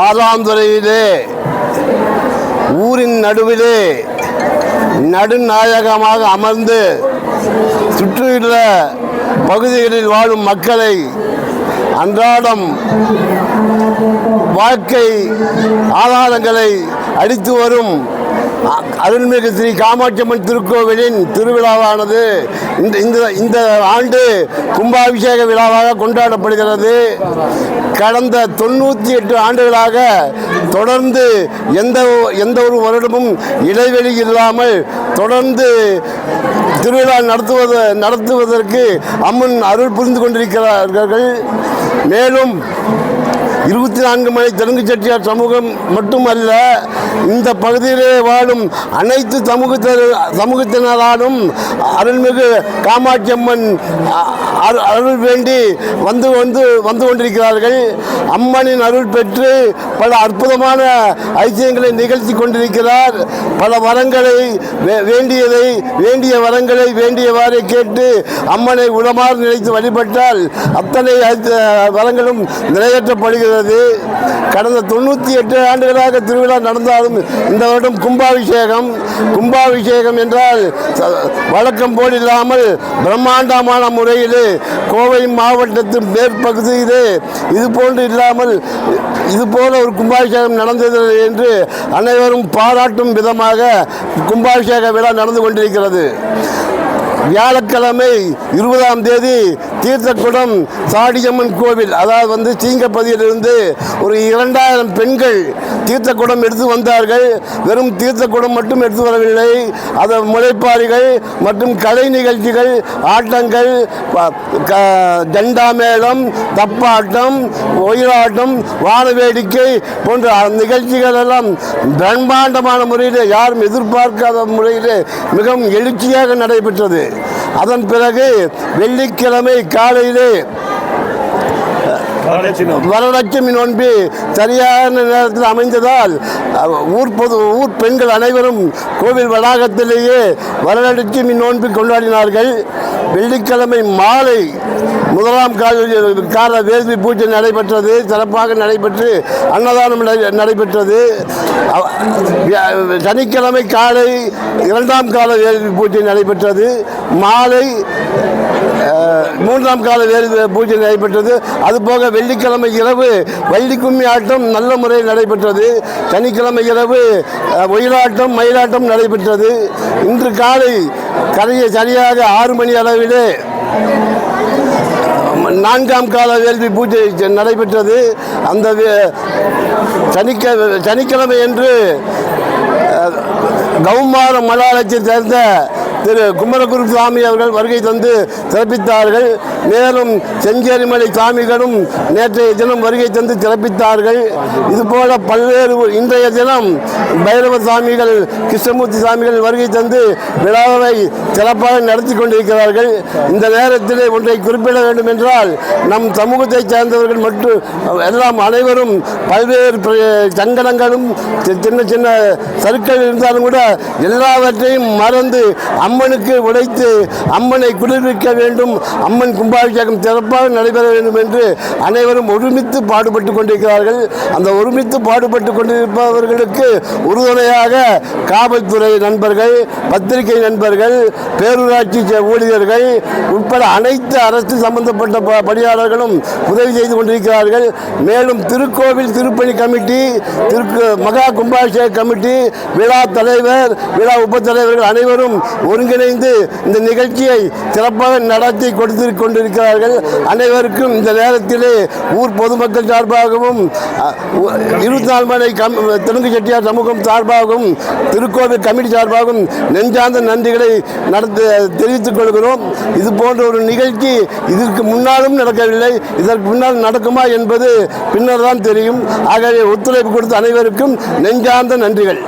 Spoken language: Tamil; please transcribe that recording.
ஆறாந்துறையிலே ஊரின் நடுவிலே நடுநாயகமாக அமர்ந்து சுற்றியுள்ள பகுதிகளில் வாழும் மக்களை அன்றாடம் வாழ்க்கை ஆதாரங்களை அளித்து வரும் அருள்மிகு ஸ்ரீ காமாட்சியம்மன் திருக்கோவிலின் திருவிழாவானது இந்த ஆண்டு கும்பாபிஷேக விழாவாக கொண்டாடப்படுகிறது. கடந்த 98 ஆண்டுகளாக தொடர்ந்து எந்த ஒரு வருடமும் இடைவெளி இல்லாமல் தொடர்ந்து திருவிழா நடத்துவதற்கு அம்மன் அருள் புரிந்து கொண்டிருக்கிறார்கள். மேலும் 24 மணி தெலுங்கு செட்டியார் சமூகம் மட்டுமல்ல, இந்த பகுதியிலே வாழும் அனைத்து சமூகத்தினராலும் அருள்மிகு காமாட்சியம்மன் அருள் வேண்டி வந்து கொண்டிருக்கிறார்கள். அம்மனின் அருள் பெற்று பல அற்புதமான ஐக்கியங்களை நிகழ்த்தி கொண்டிருக்கிறார். பல வரங்களை வேண்டிய வரங்களை வேண்டியவாறு கேட்டு அம்மனை உளமாறு நினைத்து வழிபட்டால் அத்தனை வரங்களும் நிறைவேற்றப்படுகிறது. கடந்த 98 ஆண்டுகளாக திருவிழா நடந்தாலும் இந்த வருடம் கும்பாபிஷேகம் என்றால் வழக்கம் போல் இல்லாமல் பிரம்மாண்டமான முறையிலே கோவை மாவட்டத்தின் மேற்பகுதியிலே இதுபோல ஒரு கும்பாபிஷேகம் நடந்தது என்று அனைவரும் பாராட்டும் விதமாக கும்பாபிஷேக விழா நடந்து கொண்டிருக்கிறது. வியாழக்கிழமை 20ஆம் தேதி தீர்த்தக்குடம் சாடியம்மன் கோவில், அதாவது சீங்கப்பதியிலிருந்து ஒரு 2000 பெண்கள் தீர்த்தக்குடம் எடுத்து வந்தார்கள். வெறும் தீர்த்தக்குடம் மட்டும் எடுத்து வரவில்லை, அதை முளைப்பாரிகள் மற்றும் கலை நிகழ்ச்சிகள், ஆட்டங்கள், ஜண்டாமேளம், தப்பாட்டம், ஒயிலாட்டம், வானவேடிக்கை போன்ற நிகழ்ச்சிகள் எல்லாம் பிரம்மாண்டமான முறையில் யாரும் எதிர்பார்க்காத முறையில் மிகவும் எழுச்சியாக நடைபெற்றது. அதன் பிறகு வெள்ளிக்கிழமை காலையிலே வரலட்சுமி நோன்பு சரியான நேரத்தில் அமைந்ததால் ஊர் பெண்கள் அனைவரும் கோவில் வளாகத்திலேயே வரலட்சுமி நோன்பு கொண்டாடினார்கள். வெள்ளிக்கிழமை மாலை 1ஆம் கால வேள்வி பூஜை நடைபெற்றது. சிறப்பாக நடைபெற்று அன்னதானம் நடைபெற்றது. சனிக்கிழமை காலை 2ஆம் கால வேள்வி பூஜை நடைபெற்றது. மாலை 3ஆம் கால வேள்வி பூஜை நடைபெற்றது. அதுபோக வெள்ளிக்கிழமை இரவு வள்ளி கும்மி ஆட்டம் நல்ல முறையில் நடைபெற்றது. சனிக்கிழமை இரவு ஒயிலாட்டம், மயிலாட்டம் நடைபெற்றது. இன்று காலை சரியாக 6 மணி அளவிலே 4ஆம் கால வேள்வி பூஜை நடைபெற்றது. அந்த சனிக்கிழமை என்று கௌமார மலையாளத்தை சேர்ந்த திரு குமரகுரு சுவாமி அவர்கள் வருகை தந்து சிறப்பித்தார்கள். மேலும் செஞ்சேரிமலை சாமிகளும் நேற்றைய தினம் வருகை தந்து சிறப்பித்தார்கள். இதுபோல பல்வேறு இன்றைய தினம் பைரவ சாமிகள், கிருஷ்ணமூர்த்தி சாமிகள் வருகை தந்து விழாவை சிறப்பாக நடத்தி கொண்டிருக்கிறார்கள். இந்த நேரத்தில் ஒன்றை குறிப்பிட வேண்டும் என்றால், நம் சமூகத்தை சேர்ந்தவர்கள் மற்றும் எல்லாம் அனைவரும் பல்வேறு சங்கடங்களும் சின்ன சின்ன சருக்கள் இருந்தாலும் கூட எல்லாவற்றையும் மறந்து அம்மனுக்கு உடைத்து அம்மனை குளிர்விக்க வேண்டும், அம்மன் கும்பாபிஷேகம் சிறப்பாக நடைபெற வேண்டும் என்று அனைவரும் ஒருமித்து பாடுபட்டு கொண்டிருக்கிறார்கள். அந்த ஒருமித்து பாடுபட்டு கொண்டிருப்பவர்களுக்கு உறுதுணையாக காவல்துறை நண்பர்கள், பத்திரிகை நண்பர்கள், பேரூராட்சி ஊழியர்கள் உட்பட அனைத்து அரசு சம்பந்தப்பட்ட பணியாளர்களும் உதவி செய்து கொண்டிருக்கிறார்கள். மேலும் திருக்கோவில் திருப்பணி கமிட்டி, மகா கும்பாபிஷேக கமிட்டி, விழா தலைவர், விழா உபத்தலைவர்கள் அனைவரும் ஒருங்கிணைந்து இந்த நிகழ்ச்சியை சிறப்பாக நடத்தி கொடுத்து கொண்டிருக்கிறார்கள். அனைவருக்கும் இந்த நேரத்திலே ஊர் பொதுமக்கள் சார்பாகவும் 24 மணி தெலுங்கு செட்டியார் சமூகம் சார்பாகவும் திருக்கோவில் கமிட்டி சார்பாகவும் நெஞ்சார்ந்த நன்றிகளை தெரிவித்துக் கொள்கிறோம். இது போன்ற ஒரு நிகழ்ச்சி இதற்கு முன்னாலும் நடக்கவில்லை, இதற்கு முன்னால் நடக்குமா என்பது பின்னர் தான் தெரியும். ஆகவே ஒத்துழைப்பு கொடுத்த அனைவருக்கும் நெஞ்சார்ந்த நன்றிகள்.